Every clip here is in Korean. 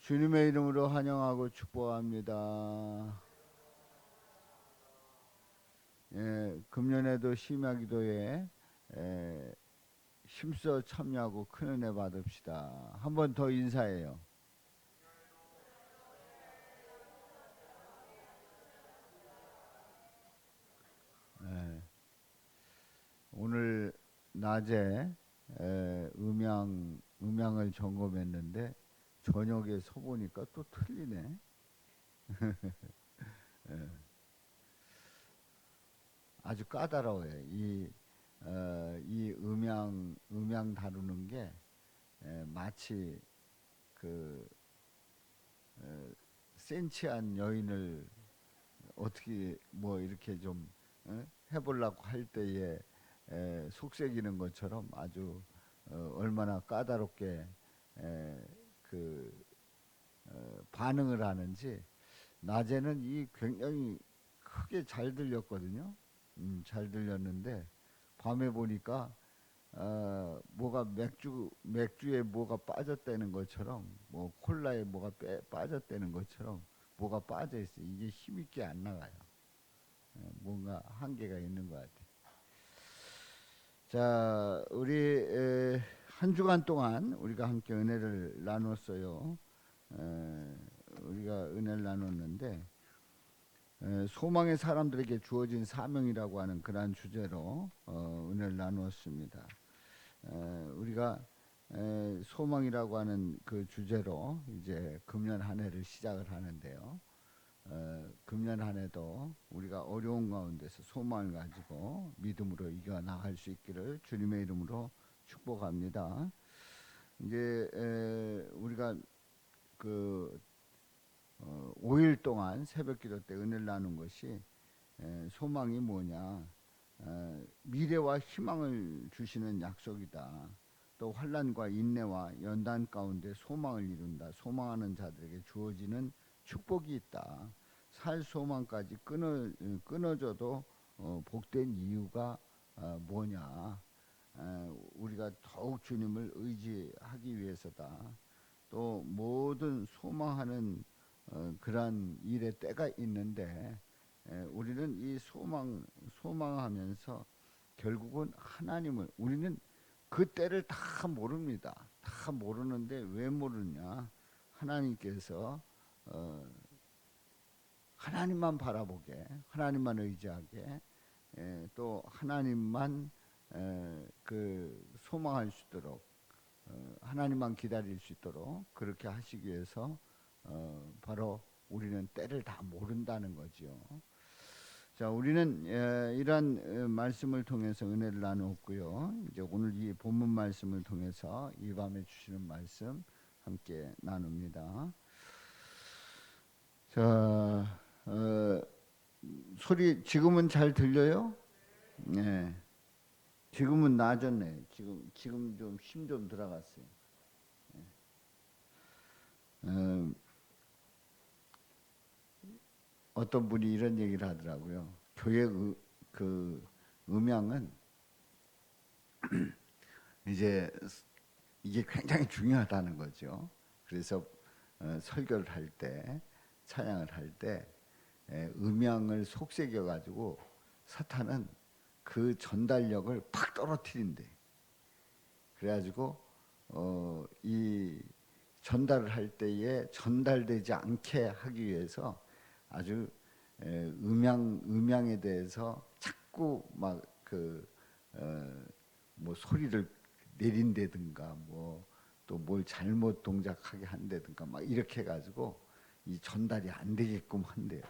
주님의 이름으로 환영하고 축복합니다. 예, 금년에도 심야기도에 힘써 참여하고 큰 은혜 받읍시다. 한 번 더 인사해요. 예, 오늘 낮에 음양을 점검했는데 저녁에 서보니까 또 틀리네. 아주 까다로워요. 이 음양 다루는 게 마치 그 센치한 여인을 어떻게 뭐 이렇게 좀 해보려고 할 때에 속삭이는 것처럼 아주 얼마나 까다롭게 그 반응을 하는지 낮에는 이 굉장히 크게 잘 들렸거든요. 잘 들렸는데 밤에 보니까 뭐가 맥주에 뭐가 빠졌다는 것처럼 뭐 콜라에 뭐가 빠졌다는 것처럼 뭐가 빠져 있어. 이게 힘있게 안 나가요. 뭔가 한계가 있는 것 같아요. 자, 우리 한 주간 동안 우리가 함께 은혜를 나눴어요. 우리가 은혜를 나눴는데 소망의 사람들에게 주어진 사명이라고 하는 그러한 주제로 은혜를 나누었습니다. 우리가 소망이라고 하는 그 주제로 이제 금년 한 해를 시작을 하는데요. 금년 한 해도 우리가 어려운 가운데서 소망을 가지고 믿음으로 이겨 나갈 수 있기를 주님의 이름으로 축복합니다. 이제 우리가 그 5일 동안 새벽기도 때 은혜를 나눈 것이 소망이 뭐냐, 미래와 희망을 주시는 약속이다. 또 환난과 인내와 연단 가운데 소망을 이룬다. 소망하는 자들에게 주어지는 축복이 있다. 살 소망까지 끊어져도 복된 이유가 뭐냐? 우리가 더욱 주님을 의지하기 위해서다. 또 모든 소망하는 그러한 일의 때가 있는데 우리는 이 소망하면서 결국은 하나님을 우리는 그 때를 다 모릅니다. 다 모르는데 왜 모르냐? 하나님께서 하나님만 바라보게, 하나님만 의지하게, 또 하나님만 그 소망할 수 있도록, 하나님만 기다릴 수 있도록 그렇게 하시기 위해서 바로 우리는 때를 다 모른다는 거지요. 자, 우리는 이러한 말씀을 통해서 은혜를 나누었고요. 이제 오늘 이 본문 말씀을 통해서 이 밤에 주시는 말씀 함께 나눕니다. 자, 소리 지금은 잘 들려요? 네. 지금은 나아졌네. 지금 좀 힘 좀 들어갔어요. 어, 어떤 분이 이런 얘기를 하더라고요. 교회 그 음향은 이제 이게 굉장히 중요하다는 거죠. 그래서 설교를 할 때, 찬양을 할 때 음향을 속삭여 가지고 사탄은 그 전달력을 팍 떨어뜨린대. 그래가지고 이 전달을 할 때에 전달되지 않게 하기 위해서 아주 음향에 대해서 자꾸 막 뭐 소리를 내린다든가 뭐 또 뭘 잘못 동작하게 한다든가 막 이렇게 해가지고 이 전달이 안 되게끔 한대요.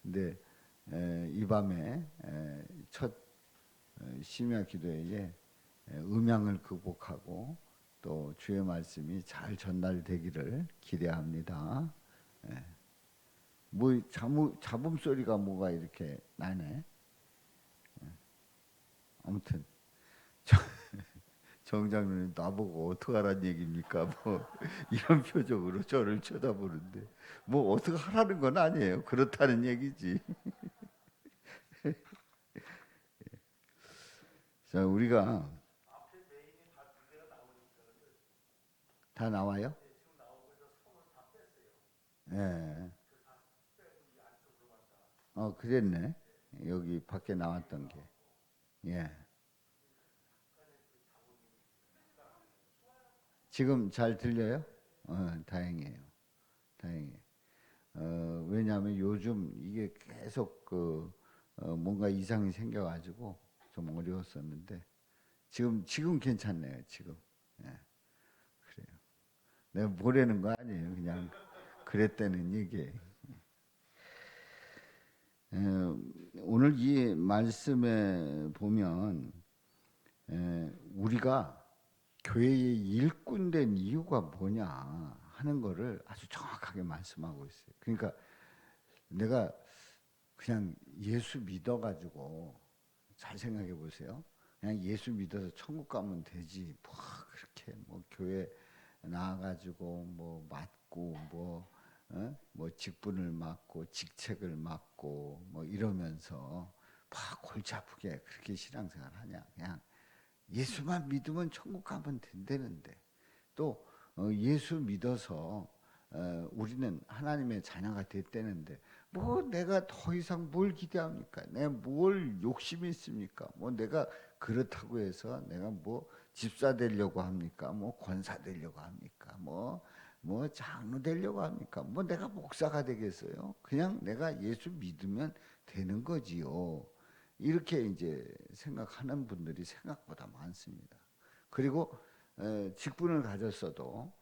근데 이 밤에 첫 심야 기도에 음향을 극복하고 또 주의 말씀이 잘 전달되기를 기대합니다. 뭐 잡음 소리가 뭐가 이렇게 나네. 아무튼 정장로님 나보고 어떡하란 얘기입니까? 뭐 이런 표정으로 저를 쳐다보는데 뭐 어떻게 하라는 건 아니에요. 그렇다는 얘기지. 자, 우리가 다 나와요? 예. 그랬네. 여기 밖에 나왔던 게. 예. 지금 잘 들려요? 다행이에요. 다행이에요. 왜냐하면 요즘 이게 계속 뭔가 이상이 생겨가지고 좀 어려웠었는데 지금 괜찮네요. 지금. 예, 그래요. 내가 뭐라는 거 아니에요. 그냥 그랬다는 얘기예요. 오늘 이 말씀에 보면 우리가 교회의 일꾼된 이유가 뭐냐 하는 거를 아주 정확하게 말씀하고 있어요. 그러니까 내가 그냥 예수 믿어가지고 잘 생각해 보세요. 그냥 예수 믿어서 천국 가면 되지. 뭐 그렇게 뭐 교회 나와가지고 뭐 맡고 뭐 직분을 맡고 직책을 맡고 뭐 이러면서 막 골치 아프게 그렇게 신앙생활 하냐. 그냥 예수만 믿으면 천국 가면 된다는데 또 예수 믿어서 우리는 하나님의 자녀가 됐다는데 뭐 내가 더 이상 뭘 기대합니까? 내가 뭘 욕심이 있습니까? 뭐 내가 그렇다고 해서 내가 뭐 집사 되려고 합니까? 뭐 권사 되려고 합니까? 뭐 장로 되려고 합니까? 뭐 내가 목사가 되겠어요? 그냥 내가 예수 믿으면 되는 거지요. 이렇게 이제 생각하는 분들이 생각보다 많습니다. 그리고 직분을 가졌어도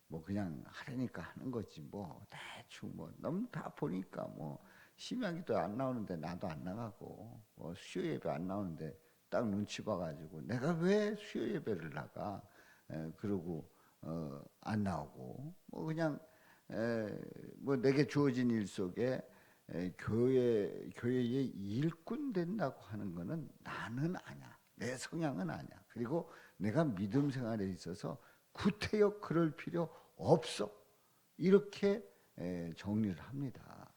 뭐 그냥 하려니까 하는 거지 뭐 대충 뭐 너무 다 보니까 뭐 심야기도 안 나오는데 나도 안 나가고 뭐 수요 예배 안 나오는데 딱 눈치 봐가지고 내가 왜 수요 예배를 나가 그러고 안 나오고 뭐 그냥 뭐 내게 주어진 일 속에 교회의 일꾼 된다고 하는 거는 나는 아니야. 내 성향은 아니야. 그리고 내가 믿음 생활에 있어서 구태여 그럴 필요 없어. 이렇게 정리를 합니다.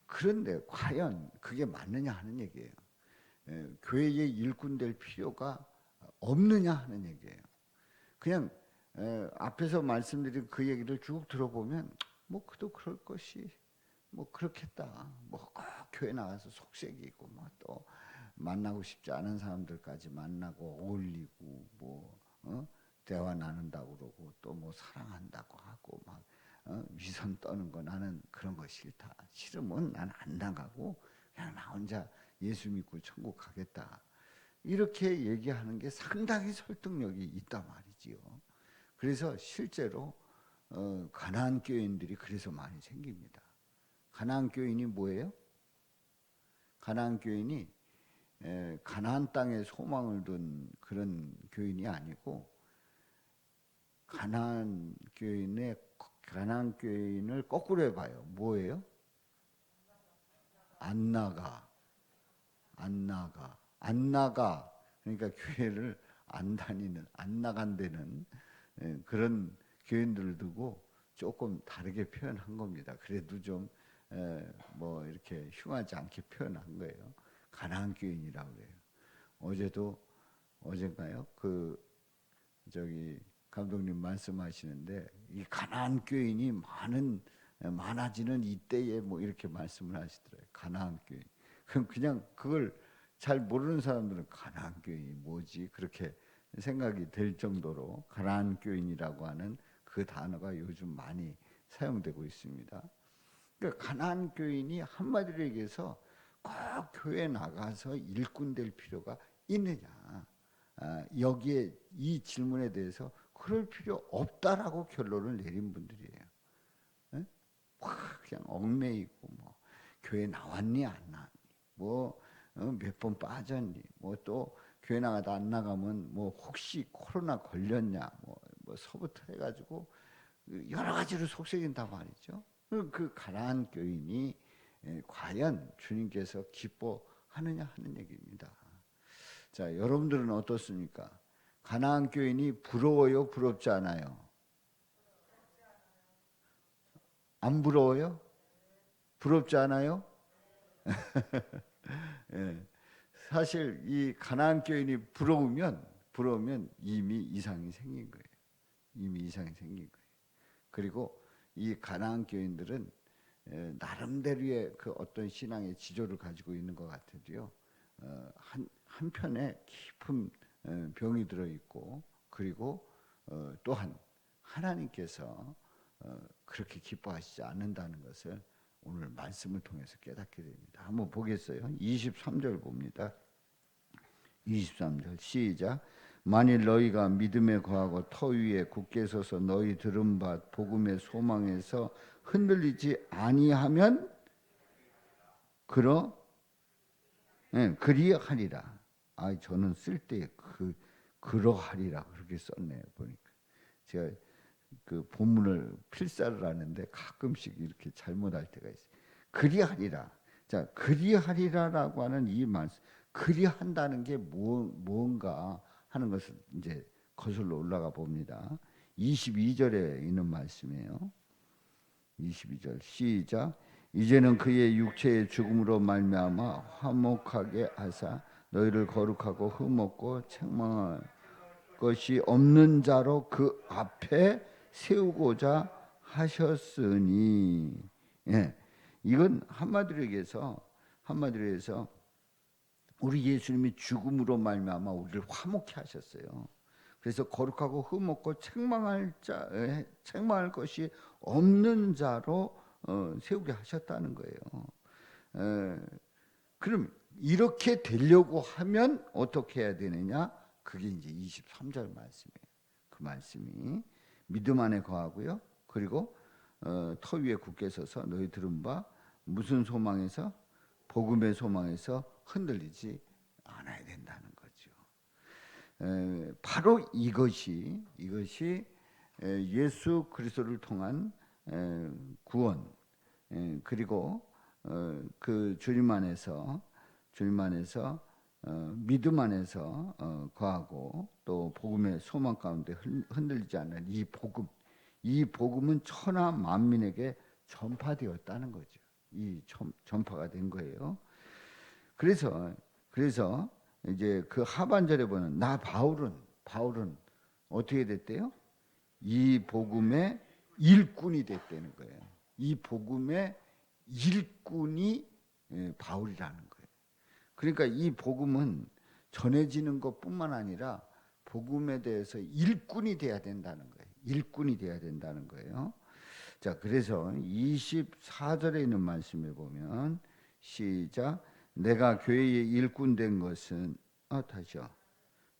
그런데 과연 그게 맞느냐 하는 얘기예요. 교회의 일꾼 될 필요가 없느냐 하는 얘기예요. 그냥 앞에서 말씀드린 그 얘기를 쭉 들어보면 뭐 그도 그럴 것이 뭐 그렇겠다. 뭐 꼭 교회 나가서 속색이고 뭐 또 만나고 싶지 않은 사람들까지 만나고 어울리고 뭐 대화 나눈다고 그러고 또 뭐 사랑한다고 하고 막 위선 떠는 거 나는 그런 거 싫다. 싫으면 난 안 나가고 그냥 나 혼자 예수 믿고 천국 가겠다. 이렇게 얘기하는 게 상당히 설득력이 있단 말이지요. 그래서 실제로 가나안 교인들이 그래서 많이 생깁니다. 가나안 교인이 뭐예요? 가나안 교인이 가나안 땅에 소망을 둔 그런 교인이 아니고 가나안 교인을 거꾸로 해봐요. 뭐예요? 안 나가. 그러니까 교회를 안 다니는, 안 나간다는 그런 교인들을 두고 조금 다르게 표현한 겁니다. 그래도 좀 뭐 이렇게 흉하지 않게 표현한 거예요. 가나안 교인이라고 그래요. 어젠가요? 저기 감독님 말씀하시는데 이 가나안 교인이 많아지는 이때에 뭐 이렇게 말씀을 하시더라고요. 가나안 교인. 그럼 그냥 그걸 잘 모르는 사람들은 가나안 교인이 뭐지? 그렇게 생각이 될 정도로 가나안 교인이라고 하는 그 단어가 요즘 많이 사용되고 있습니다. 그러니까 가나안 교인이 한마디로 얘기해서 꼭 교회 나가서 일꾼 될 필요가 있느냐? 여기에 이 질문에 대해서 그럴 필요 없다라고 결론을 내린 분들이에요. 에? 그냥 얽매이고 뭐 교회 나왔니 안 나왔니 뭐 몇 번 빠졌니 뭐 또 교회 나가다 안 나가면 뭐 혹시 코로나 걸렸냐 뭐 서부터 해가지고 여러 가지로 속삭인단 말이죠. 그 가난한 교인이 과연 주님께서 기뻐하느냐 하는 얘기입니다. 자, 여러분들은 어떻습니까? 가나안 교인이 부러워요, 부럽지 않아요? 안 부러워요? 부럽지 않아요? 예. 사실 이 가나안 교인이 부러우면 이미 이상이 생긴 거예요. 이미 이상이 생긴 거예요. 그리고 이 가나안 교인들은 나름대로의 그 어떤 신앙의 지조를 가지고 있는 것 같아도요. 한편에 깊은 병이 들어 있고, 그리고 또한 하나님께서 그렇게 기뻐하시지 않는다는 것을 오늘 말씀을 통해서 깨닫게 됩니다. 한번 보겠어요. 23절 봅니다. 23절 시작. 만일 너희가 믿음에 거하고 터 위에 굳게 서서 너희 들은 바 복음의 소망에서 흔들리지 아니하면 그리하리라. 저는 쓸 때 그러하리라 그렇게 썼네요. 보니까 제가 그 본문을 필사를 하는데 가끔씩 이렇게 잘못할 때가 있어요. 그리하리라. 자, 그리하리라라고 하는 이 말씀, 그리한다는 게 뭔가 하는 것을 이제 거슬러 올라가 봅니다. 22절에 있는 말씀이에요. 22절 시작. 이제는 그의 육체의 죽음으로 말미암아 화목하게 하사 너희를 거룩하고 흠없고 책망할 것이 없는 자로 그 앞에 세우고자 하셨으니. 예, 이건 한마디로 얘기해서 우리 예수님이 죽음으로 말미암아 우리를 화목케 하셨어요. 그래서 거룩하고 흠없고 책망할 것이 없는 자로 세우게 하셨다는 거예요. 그럼 이렇게 되려고 하면 어떻게 해야 되느냐? 그게 이제 23절 말씀이에요. 그 말씀이 믿음 안에 거하고요. 그리고 터 위에 굳게 서서 너희 들은 바 무슨 소망에서? 복음의 소망에서 흔들리지 않아야 된다는 거죠. 바로 이것이 예수 그리스도를 통한 구원, 그리고 그 주님 안에서 믿음 안에서 거하고 또 복음의 소망 가운데 흔들리지 않는 이 복음은 천하 만민에게 전파되었다는 거죠. 이 전파가 된 거예요. 그래서 이제 그 하반절에 보면 나 바울은 어떻게 됐대요? 이 복음의 일꾼이 됐다는 거예요. 이 복음의 일꾼이 바울이라는 거예요. 그러니까 이 복음은 전해지는 것뿐만 아니라 복음에 대해서 일꾼이 돼야 된다는 거예요. 일꾼이 돼야 된다는 거예요. 자, 그래서 24절에 있는 말씀에 보면 시작. 내가 교회의 일꾼 된 것은 다시요.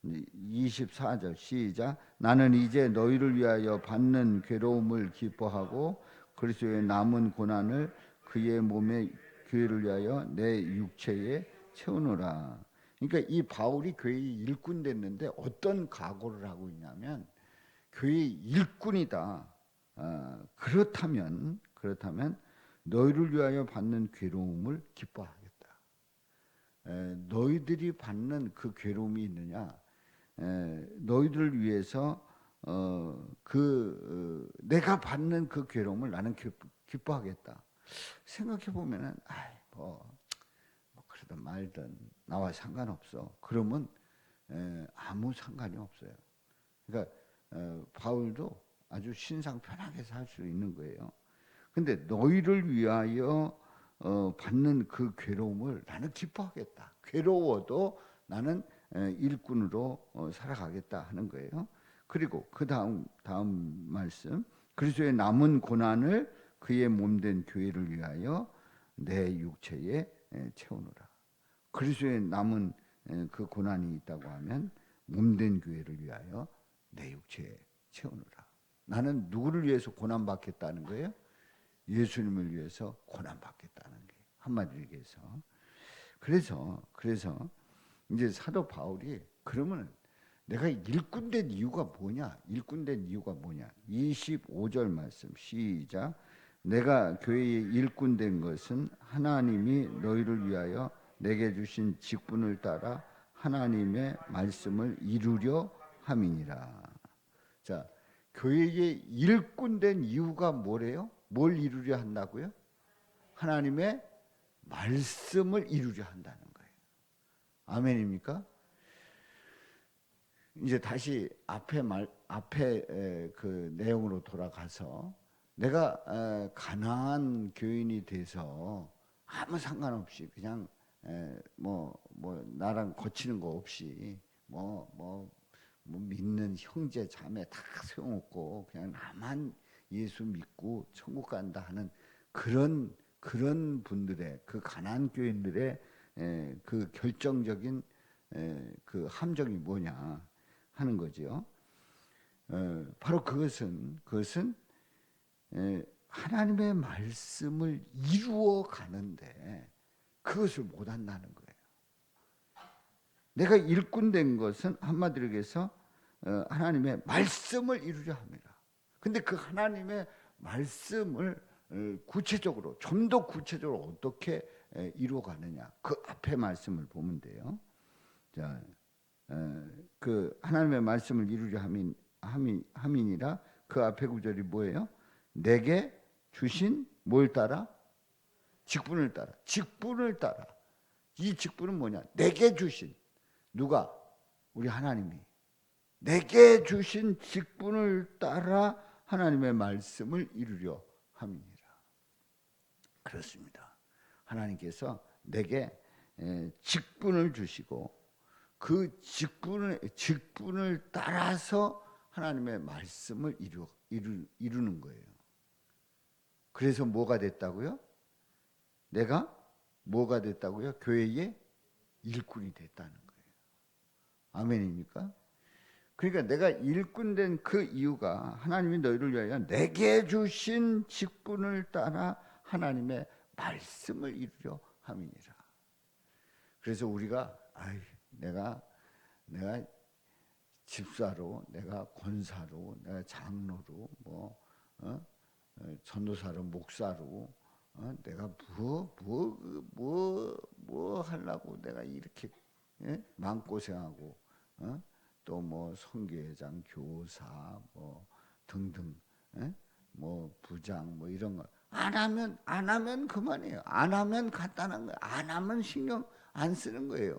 24절 시작. 나는 이제 너희를 위하여 받는 괴로움을 기뻐하고 그리스도의 남은 고난을 그의 몸의 교회를 위하여 내 육체에 채우노라. 그러니까 이 바울이 교회의 일꾼 됐는데 어떤 각오를 하고 있냐면 교회의 일꾼이다. 그렇다면 너희를 위하여 받는 괴로움을 기뻐하겠다. 너희들이 받는 그 괴로움이 있느냐? 너희들을 위해서 내가 받는 그 괴로움을 나는 기뻐하겠다. 생각해 보면은 뭐 그러든 말든 나와 상관없어. 그러면 아무 상관이 없어요. 그러니까 바울도 아주 신상 편하게 살 수 있는 거예요. 근데 너희를 위하여 받는 그 괴로움을 나는 기뻐하겠다. 괴로워도 나는 일꾼으로 살아가겠다 하는 거예요. 그리고 그 다음 말씀, 그리스도의 남은 고난을 그의 몸된 교회를 위하여 내 육체에 채우노라. 그리스도의 남은 그 고난이 있다고 하면 몸된 교회를 위하여 내 육체에 채우노라. 나는 누구를 위해서 고난받겠다는 거예요? 예수님을 위해서 고난받겠다는 게 한마디로 얘기해서. 그래서 이제 사도 바울이 그러면 내가 일꾼 된 이유가 뭐냐? 25절 말씀 시작. 내가 교회의 일꾼 된 것은 하나님이 너희를 위하여 내게 주신 직분을 따라 하나님의 말씀을 이루려 함이니라. 자, 교회의 일꾼 된 이유가 뭐래요? 뭘 이루려 한다고요? 하나님의 말씀을 이루려 한다는 거예요. 아멘입니까? 이제 다시 앞에 그 내용으로 돌아가서 내가 가난한 교인이 돼서 아무 상관없이 그냥 뭐 나랑 거치는 거 없이 뭐 믿는 형제 자매 다 소용없고 그냥 나만 예수 믿고 천국 간다 하는 그런 분들의 그 가난한 교인들의 그 결정적인 그 함정이 뭐냐 하는 거죠. 바로 그것은 하나님의 말씀을 이루어 가는데 그것을 못 한다는 거예요. 내가 일꾼 된 것은 한마디로 해서 하나님의 말씀을 이루려 합니다. 근데 그 하나님의 말씀을 구체적으로 좀 더 구체적으로 어떻게 이루어 가느냐 그 앞에 말씀을 보면 돼요. 자, 그 하나님의 말씀을 이루려 함이니라 그 앞에 구절이 뭐예요? 내게 주신 뭘 따라? 직분을 따라. 직분을 따라. 이 직분은 뭐냐? 내게 주신 누가? 우리 하나님이 내게 주신 직분을 따라 하나님의 말씀을 이루려 함이니라. 그렇습니다. 하나님께서 내게 직분을 주시고 그 직분을 따라서 하나님의 말씀을 이루는 거예요. 그래서 뭐가 됐다고요? 내가 뭐가 됐다고요? 교회의 일꾼이 됐다는 거예요. 아멘입니까? 그러니까 내가 일꾼 된 그 이유가 하나님이 너희를 위하여 내게 주신 직분을 따라 하나님의 말씀을 이루려 함이니라. 그래서 우리가 내가 집사로, 내가 권사로, 내가 장로로, 전도사로, 목사로, 내가 뭐 하려고 내가 이렇게 마음고생하고, 또 뭐 선교회장, 교사, 뭐 등등, 부장, 뭐 이런 거 안 하면 그만이에요. 안 하면 간단한 거예요. 안 하면 신경 안 쓰는 거예요.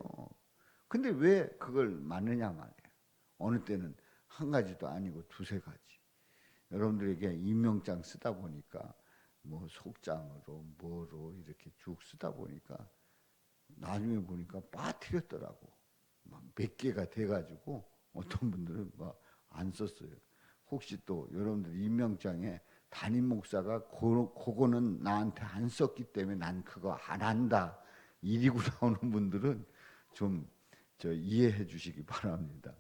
근데 왜 그걸 맡느냐 말이에요. 어느 때는 한 가지도 아니고 두세 가지. 여러분들에게 임명장 쓰다 보니까 뭐 속장으로 뭐로 이렇게 쭉 쓰다 보니까 나중에 보니까 빠뜨렸더라고. 막 몇 개가 돼가지고 어떤 분들은 막 안 썼어요. 혹시 또 여러분들 임명장에 담임 목사가 그거는 나한테 안 썼기 때문에 난 그거 안 한다 이리고 나오는 분들은 좀 이해해 주시기 바랍니다.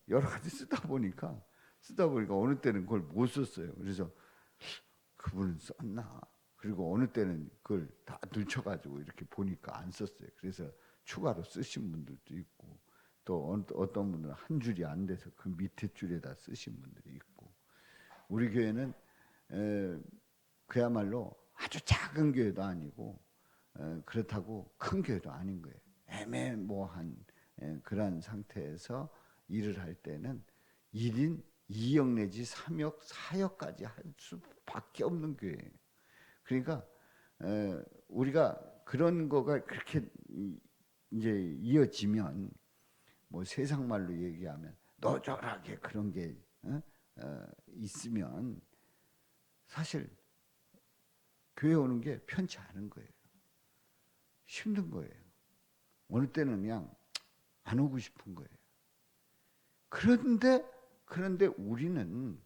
여러 가지 쓰다 보니까 어느 때는 그걸 못 썼어요. 그래서 그분은 썼나? 그리고 어느 때는 그걸 다 들춰가지고 이렇게 보니까 안 썼어요. 그래서 추가로 쓰신 분들도 있고 또 어떤 분들은 한 줄이 안 돼서 그 밑에 줄에다 쓰신 분들이 있고 우리 교회는 그야말로 아주 작은 교회도 아니고 그렇다고 큰 교회도 아닌 거예요. 애매모호한 그런 상태에서 일을 할 때는 1인 2역 내지 3역, 4역까지 할 수밖에 없는 교회예요. 그러니까 우리가 그런 거가 그렇게 이제 이어지면 뭐 세상 말로 얘기하면 노절하게 그런 게 있으면 사실 교회 오는 게 편치 않은 거예요. 힘든 거예요. 어느 때는 그냥 안 오고 싶은 거예요. 그런데 우리는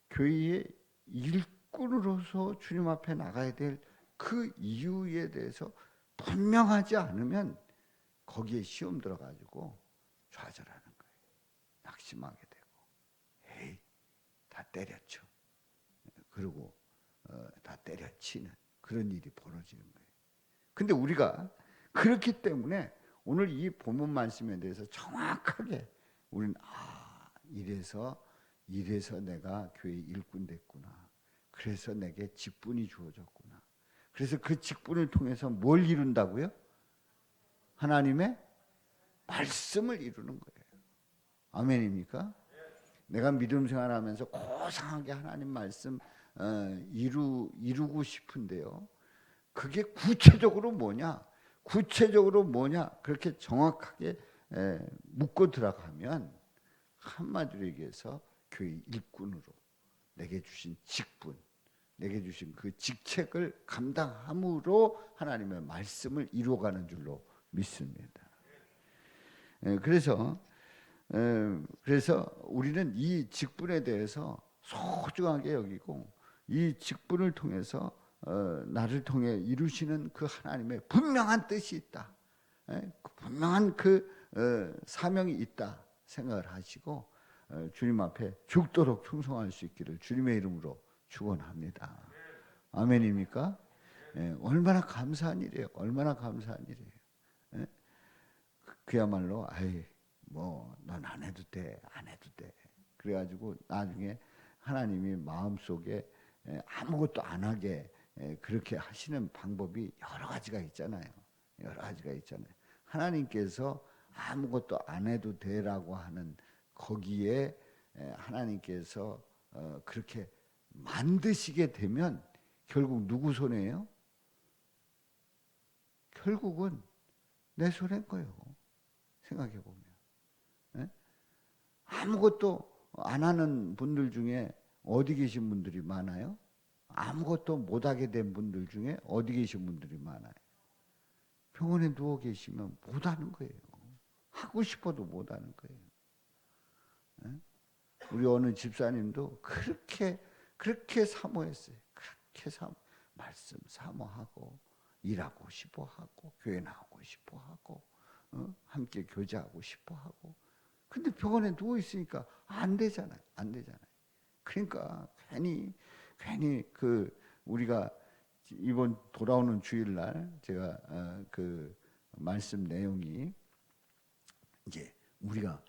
교회의 일꾼으로서 주님 앞에 나가야 될 그 이유에 대해서 분명하지 않으면 거기에 시험 들어가지고 좌절하는 거예요. 낙심하게 되고, 에이, 다 때려쳐. 그리고 다 때려치는 그런 일이 벌어지는 거예요. 근데 우리가 그렇기 때문에 오늘 이 본문 말씀에 대해서 정확하게 우리는 이래서 내가 교회 일꾼 됐구나. 그래서 내게 직분이 주어졌구나. 그래서 그 직분을 통해서 뭘 이룬다고요? 하나님의 말씀을 이루는 거예요. 아멘입니까? 내가 믿음 생활하면서 고상하게 하나님 말씀 이루고 싶은데요. 그게 구체적으로 뭐냐? 그렇게 정확하게 묻고 들어가면 한마디로 얘기해서 교회 일꾼으로 내게 주신 직분, 내게 주신 그 직책을 감당함으로 하나님의 말씀을 이루어가는 줄로 믿습니다. 그래서 우리는 이 직분에 대해서 소중하게 여기고 이 직분을 통해서 나를 통해 이루시는 그 하나님의 분명한 뜻이 있다. 분명한 그 사명이 있다 생각을 하시고 주님 앞에 죽도록 충성할 수 있기를 주님의 이름으로 축원합니다. 아멘입니까? 얼마나 감사한 일이에요. 얼마나 감사한 일이에요. 그야말로 넌 안 해도 돼, 안 해도 돼. 그래가지고 나중에 하나님이 마음속에 아무것도 안 하게 그렇게 하시는 방법이 여러 가지가 있잖아요. 여러 가지가 있잖아요. 하나님께서 아무것도 안 해도 되라고 하는 거기에 하나님께서 그렇게 만드시게 되면 결국 누구 손해예요? 결국은 내 손해인 거예요. 생각해 보면. 아무것도 안 하는 분들 중에 어디 계신 분들이 많아요? 아무것도 못하게 된 분들 중에 어디 계신 분들이 많아요? 병원에 누워 계시면 못하는 거예요. 하고 싶어도 못하는 거예요. 우리 어느 집사님도 그렇게 사모했어요. 그렇게 말씀 사모하고 일하고 싶어하고 교회 나오고 싶어하고 함께 교제하고 싶어하고 근데 병원에 누워 있으니까 안 되잖아요. 안 되잖아요. 그러니까 괜히 그 우리가 이번 돌아오는 주일날 제가 그 말씀 내용이 이제 우리가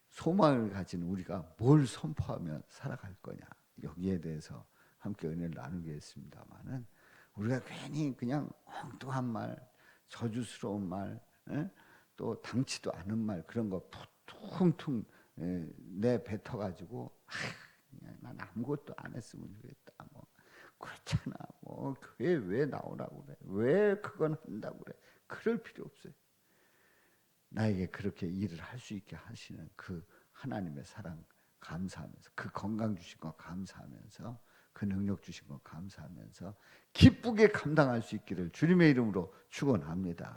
소망을 가진 우리가 뭘 선포하며 살아갈 거냐 여기에 대해서 함께 은혜를 나누겠습니다만은 우리가 괜히 그냥 엉뚱한 말, 저주스러운 말, 또 당치도 않은 말 그런 거 퉁퉁 내뱉어가지고 난 아무것도 안 했으면 좋겠다. 뭐 그렇잖아. 뭐 교회 왜 나오라고 그래? 왜 그건 한다고 그래? 그럴 필요 없어요. 나에게 그렇게 일을 할 수 있게 하시는 그 하나님의 사랑 감사하면서 그 건강 주신 거 감사하면서 그 능력 주신 거 감사하면서 기쁘게 감당할 수 있기를 주님의 이름으로 축원합니다.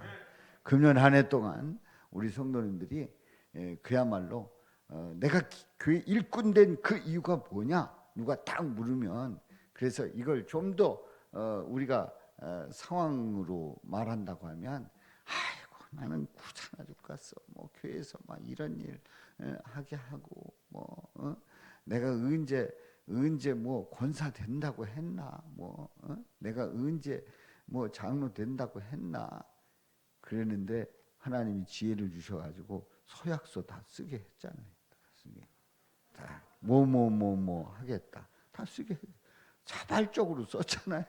금년 한 해 동안 우리 성도님들이 그야말로 내가 교회 일꾼 된 그 이유가 뭐냐 누가 딱 물으면 그래서 이걸 좀 더 우리가 상황으로 말한다고 하면 나는 귀찮아 죽겠어. 뭐 교회에서 막 이런 일 하게 하고 뭐 내가 언제 뭐 권사 된다고 했나? 뭐 내가 언제 뭐 장로 된다고 했나? 그랬는데 하나님이 지혜를 주셔가지고 서약서 다 쓰게 했잖아요. 다 쓰게. 다 뭐 하겠다. 다 쓰게 자발적으로 썼잖아요.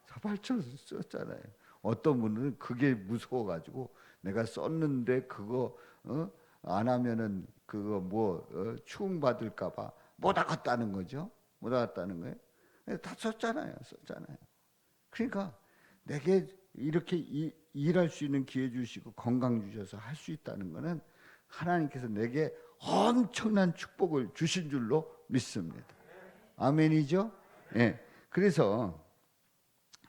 자발적으로 썼잖아요. 어떤 분은 그게 무서워가지고 내가 썼는데 그거 안 하면은 그거 추궁 받을까봐 못 하겠다는 거죠. 못 하겠다는 거예요. 다 썼잖아요. 그러니까 내게 이렇게 일할 수 있는 기회 주시고 건강 주셔서 할 수 있다는 것은 하나님께서 내게 엄청난 축복을 주신 줄로 믿습니다. 아멘이죠? 예. 그래서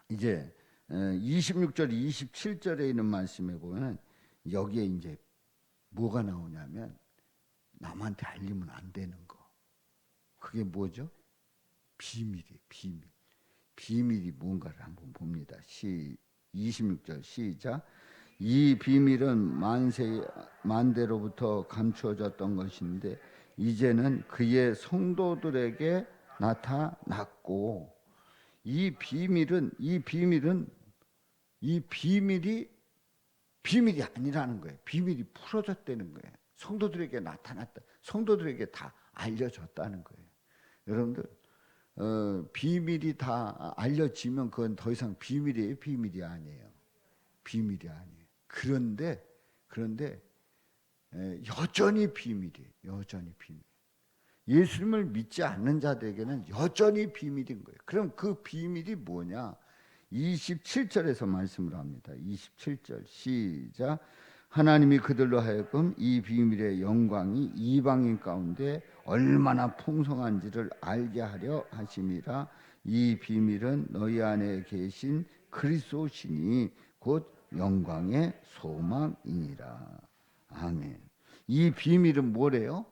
이제 26절, 27절에 있는 말씀에 보면 여기에 이제 뭐가 나오냐면 남한테 알리면 안 되는 거. 그게 뭐죠? 비밀이에요. 비밀이 뭔가를 한번 봅니다. 26절 시작. 이 비밀은 만대로부터 감추어졌던 것인데 이제는 그의 성도들에게 나타났고 이 비밀이 비밀이 아니라는 거예요. 비밀이 풀어졌다는 거예요. 성도들에게 나타났다. 성도들에게 다 알려졌다는 거예요. 여러분들 비밀이 다 알려지면 그건 더 이상 비밀이에요, 비밀이 아니에요. 비밀이 아니에요. 그런데 여전히 비밀이에요. 여전히 비밀. 예수님을 믿지 않는 자들에게는 여전히 비밀인 거예요. 그럼 그 비밀이 뭐냐? 27절에서 말씀을 합니다. 27절 시작. 하나님이 그들로 하여금 이 비밀의 영광이 이방인 가운데 얼마나 풍성한지를 알게 하려 하심이라. 이 비밀은 너희 안에 계신 그리스도시니 곧 영광의 소망이니라. 아멘. 이 비밀은 뭐래요?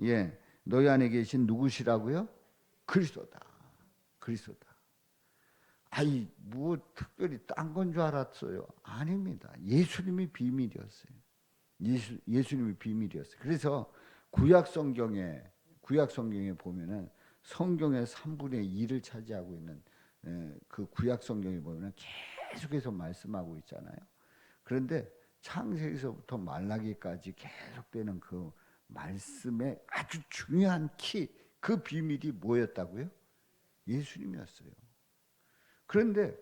예, 너희 안에 계신 누구시라고요? 그리스도다. 그리스도다. 아이, 뭐 특별히 딴 건 줄 알았어요. 아닙니다. 예수님이 비밀이었어요. 예수님이 비밀이었어요. 그래서 구약 성경에 보면은 성경의 3분의 2를 차지하고 있는 그 구약 성경에 보면은 계속해서 말씀하고 있잖아요. 그런데 창세기서부터 말라기까지 계속되는 그 말씀의 아주 중요한 그 비밀이 뭐였다고요? 예수님이었어요. 그런데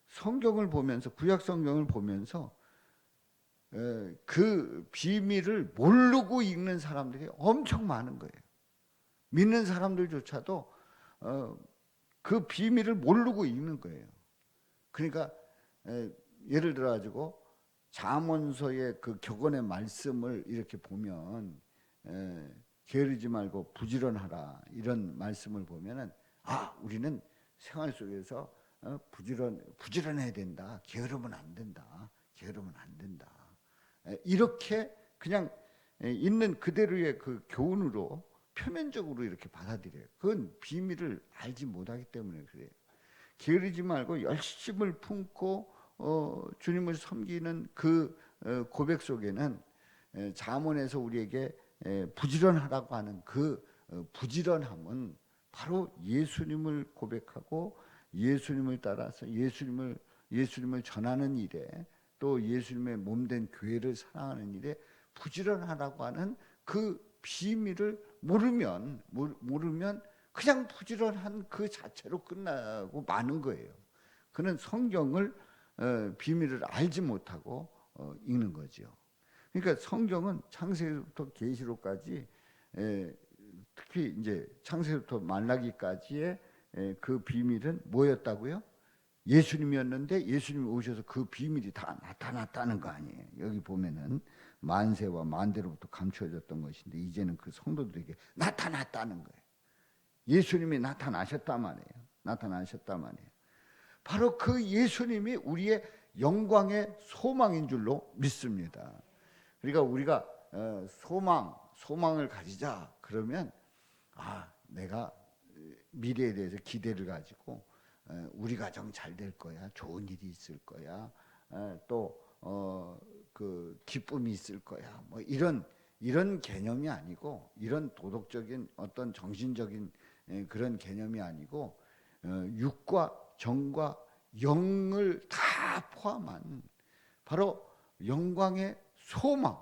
성경을 보면서, 구약 성경을 보면서 그 비밀을 모르고 읽는 사람들이 엄청 많은 거예요. 믿는 사람들조차도 그 비밀을 모르고 읽는 거예요. 그러니까 예를 들어 가지고 잠언서의 그 격언의 말씀을 이렇게 보면 게으르지 말고 부지런하라, 이런 말씀을 보면은 우리는 생활 속에서 부지런해야 된다. 게으르면 안 된다. 게으르면 안 된다. 이렇게 그냥 있는 그대로의 그 교훈으로 표면적으로 이렇게 받아들여요. 그건 비밀을 알지 못하기 때문에 그래요. 게으르지 말고 열심을 품고 주님을 섬기는 그 고백 속에는 잠언에서 우리에게 부지런하라고 하는 그 부지런함은 바로 예수님을 고백하고 예수님을 따라서 예수님을 전하는 일에, 또 예수님의 몸된 교회를 사랑하는 일에 부지런하라고 하는 그 비밀을 모르면 그냥 부지런한 그 자체로 끝나고 마는 거예요. 그는 성경을 비밀을 알지 못하고 읽는 거죠. 그러니까 성경은 창세기부터 계시록까지, 특히 이제 창세기부터 말라기까지의 그 비밀은 뭐였다고요? 예수님이었는데 예수님이 오셔서 그 비밀이 다 나타났다는 거 아니에요. 여기 보면은 만세와 만대로부터 감추어졌던 것인데 이제는 그 성도들에게 나타났다는 거예요. 예수님이 나타나셨단 말이에요. 바로 그 예수님이 우리의 영광의 소망인 줄로 믿습니다. 그러니까 우리가 소망을 가지자 그러면 내가 미래에 대해서 기대를 가지고 우리 가정 잘 될 거야, 좋은 일이 있을 거야, 또 그 기쁨이 있을 거야, 뭐 이런 개념이 아니고, 이런 도덕적인 어떤 정신적인 그런 개념이 아니고, 육과 정과 영을 다 포함한 바로 영광의 소망,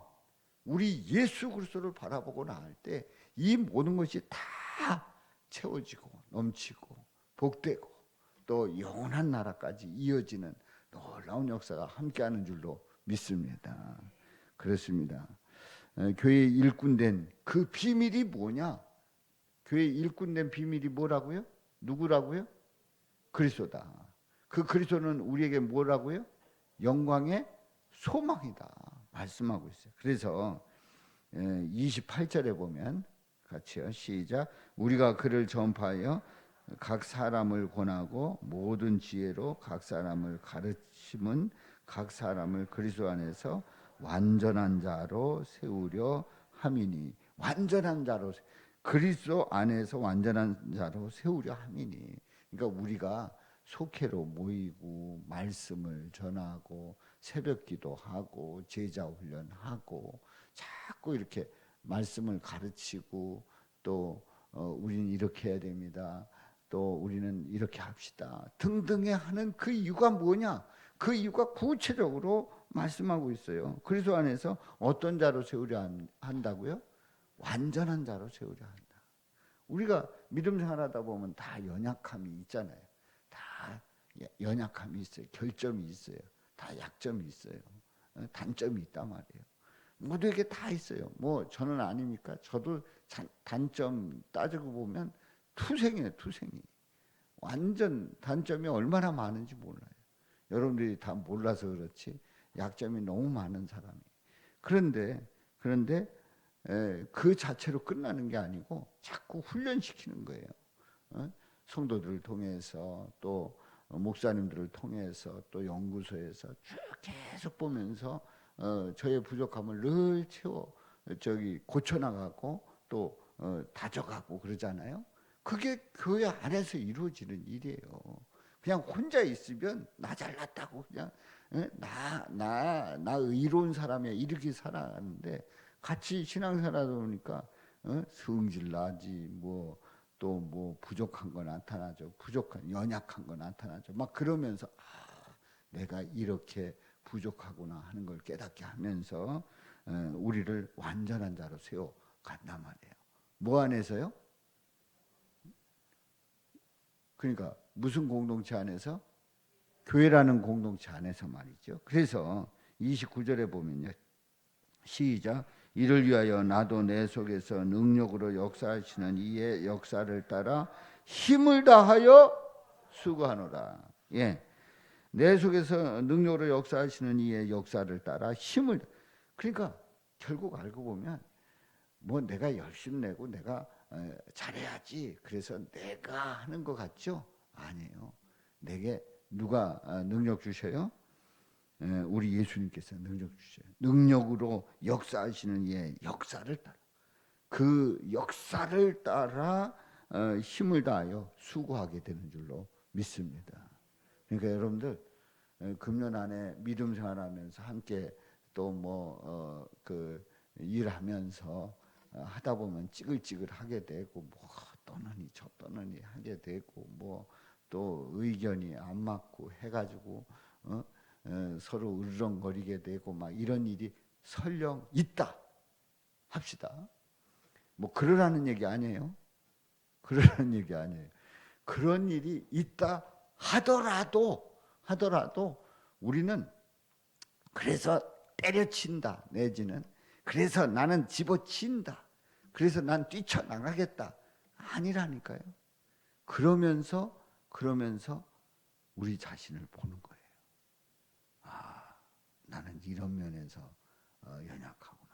우리 예수 그리스도를 바라보고 나갈 때 이 모든 것이 다 채워지고 넘치고 복되고 또 영원한 나라까지 이어지는 놀라운 역사가 함께하는 줄로 믿습니다. 그렇습니다. 교회의 일꾼된 그 비밀이 뭐냐? 교회의 일꾼된 비밀이 뭐라고요? 누구라고요? 그리스도다. 그 그리스도는 우리에게 뭐라고요? 영광의 소망이다 말씀하고 있어요. 그래서 28절에 보면 같이요, 시작. 우리가 그를 전파하여 각 사람을 권하고 모든 지혜로 각 사람을 가르침은 각 사람을 그리스도 안에서 완전한 자로 세우려 함이니. 완전한 자로, 그리스도 안에서 완전한 자로 세우려 함이니. 그러니까 우리가 속회로 모이고 말씀을 전하고 새벽 기도하고 제자 훈련하고 자꾸 이렇게 말씀을 가르치고 또 우리는 이렇게 해야 됩니다, 또 우리는 이렇게 합시다 등등에 하는 그 이유가 뭐냐? 그 이유가 구체적으로 말씀하고 있어요. 그리스도 안에서 어떤 자로 세우려 한다고요? 완전한 자로 세우려 한다. 우리가 믿음 생활하다 보면 다 연약함이 있잖아요. 다 연약함이 있어요. 결점이 있어요. 다 약점이 있어요. 단점이 있단 말이에요. 모두에게 다 있어요. 뭐 저는 아닙니까? 저도 단점 따지고 보면 투생이에요. 투생이. 완전 단점이 얼마나 많은지 몰라요. 여러분들이 다 몰라서 그렇지 약점이 너무 많은 사람이. 그런데 그 자체로 끝나는 게 아니고 자꾸 훈련시키는 거예요. 성도들을 통해서 또 목사님들을 통해서 또 연구소에서 쭉 계속 보면서 저의 부족함을 늘 고쳐나가고 또 다져가고 그러잖아요. 그게 교회 안에서 이루어지는 일이에요. 그냥 혼자 있으면 나 잘났다고 그냥 나 의로운 사람이야 이렇게 살아가는데 같이 신앙생활하다 보니까 성질 나지 뭐 또 뭐 부족한 거 나타나죠. 연약한 거 나타나죠. 막 그러면서 내가 이렇게 부족하구나 하는 걸 깨닫게 하면서 우리를 완전한 자로 세워 간단 말이에요. 뭐 안에서요? 그러니까 무슨 공동체 안에서? 교회라는 공동체 안에서 말이죠. 그래서 29절에 보면요. 시작. 이를 위하여 나도 내 속에서 능력으로 역사하시는 이의 역사를 따라 힘을 다하여 수고하노라. 예. 내 속에서 능력으로 역사하시는 이의 역사를 따라 그러니까 결국 알고 보면 뭐 내가 열심 내고 내가 잘해야지 그래서 내가 하는 것 같죠? 아니에요. 내게 누가 능력 주셔요? 우리 예수님께서 능력 주셔요. 능력으로 역사하시는 이의 역사를 따라 그 역사를 따라 힘을 다하여 수고하게 되는 줄로 믿습니다. 그러니까 여러분들 금년 안에 믿음 생활하면서 함께 또 뭐 일하면서 하다 보면 찌글찌글하게 되고 뭐 떠느니 저 떠느니 하게 되고 뭐 또 의견이 안 맞고 해가지고 서로 으르렁거리게 되고 막 이런 일이 설령 있다 합시다. 뭐 그러라는 얘기 아니에요. 그러라는 얘기 아니에요. 그런 일이 있다 하더라도 우리는 그래서 때려친다 내지는 그래서 나는 집어친다. 그래서 난 뛰쳐나가겠다. 아니라니까요. 그러면서 우리 자신을 보는 거예요. 나는 이런 면에서 연약하구나.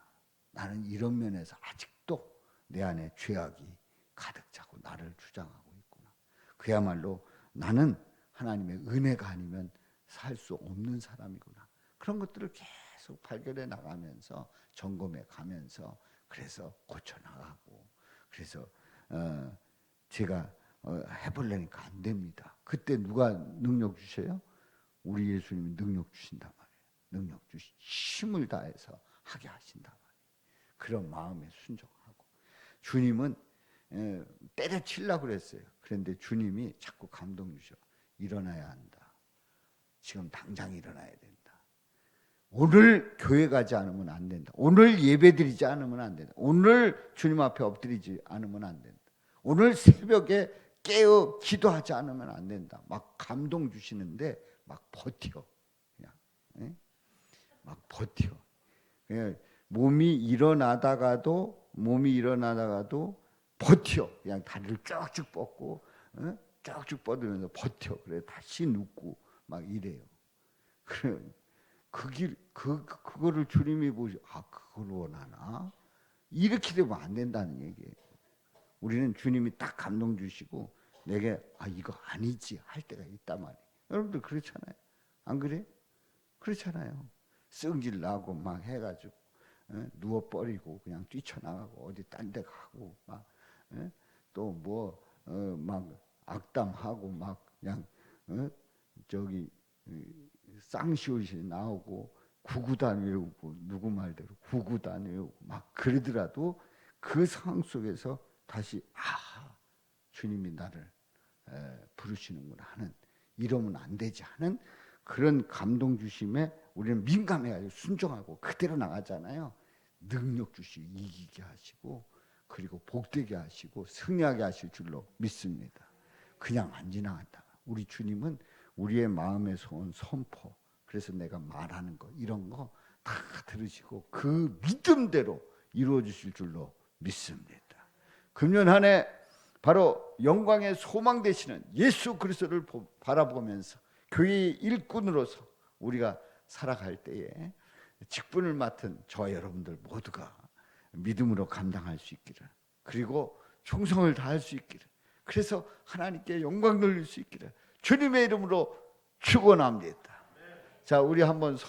나는 이런 면에서 아직도 내 안에 죄악이 가득 차고 나를 주장하고 있구나. 그야말로 나는 하나님의 은혜가 아니면 살 수 없는 사람이구나. 그런 것들을 계속 발견해 나가면서 점검해 가면서 그래서 고쳐 나가고 그래서 제가 해보려니까 안 됩니다. 그때 누가 능력 주셔요? 우리 예수님이 능력 주신단 말이에요. 능력 주시 힘을 다해서 하게 하신단 말이에요. 그런 마음에 순종하고 주님은 때려치려고 그랬어요. 그런데 주님이 자꾸 감동 주셔. 일어나야 한다. 지금 당장 일어나야 된다. 오늘 교회 가지 않으면 안 된다. 오늘 예배 드리지 않으면 안 된다. 오늘 주님 앞에 엎드리지 않으면 안 된다. 오늘 새벽에 깨어 기도하지 않으면 안 된다. 막 감동 주시는데 막 버텨. 그냥 막 버텨. 그냥 몸이 일어나다가도 버텨. 그냥 다리를 쭉쭉 뻗고 쭉쭉 뻗으면서 버텨. 그래 다시 눕고 막 이래요. 그래 그거를 주님이 보시 그걸 원하나? 이렇게 되면 안 된다는 얘기예요. 우리는 주님이 딱 감동 주시고 내게 이거 아니지 할 때가 있단 말이에요. 여러분들 그렇잖아요. 안 그래? 그렇잖아요. 성질 나고 막 해가지고 누워버리고 그냥 뛰쳐나가고 어디 딴 데 가고 막 또 뭐 막 악담하고 막 그냥 저기 쌍시옷이 나오고 구구단 외우고 누구 말대로 구구단 외우고 막 그러더라도 그 상황 속에서 다시 주님이 나를 부르시는구나 하는 이러면 안 되지 하는 그런 감동 주심에 우리는 민감해가지고 순종하고 그대로 나가잖아요. 능력 주시고 이기게 하시고 그리고 복되게 하시고 승리하게 하실 줄로 믿습니다. 그냥 안 지나간다. 우리 주님은 우리의 마음에서 온 선포 그래서 내가 말하는 거 이런 거 다 들으시고 그 믿음대로 이루어 주실 줄로 믿습니다. 금년 한 해 바로 영광의 소망 되시는 예수 그리스도를 바라보면서 교회의 일꾼으로서 우리가 살아갈 때에 직분을 맡은 저 여러분들 모두가 믿음으로 감당할 수 있기를, 그리고 충성을 다할 수 있기를, 그래서 하나님께 영광 돌릴 수 있기를 주님의 이름으로 축원합니다. 자, 우리 한번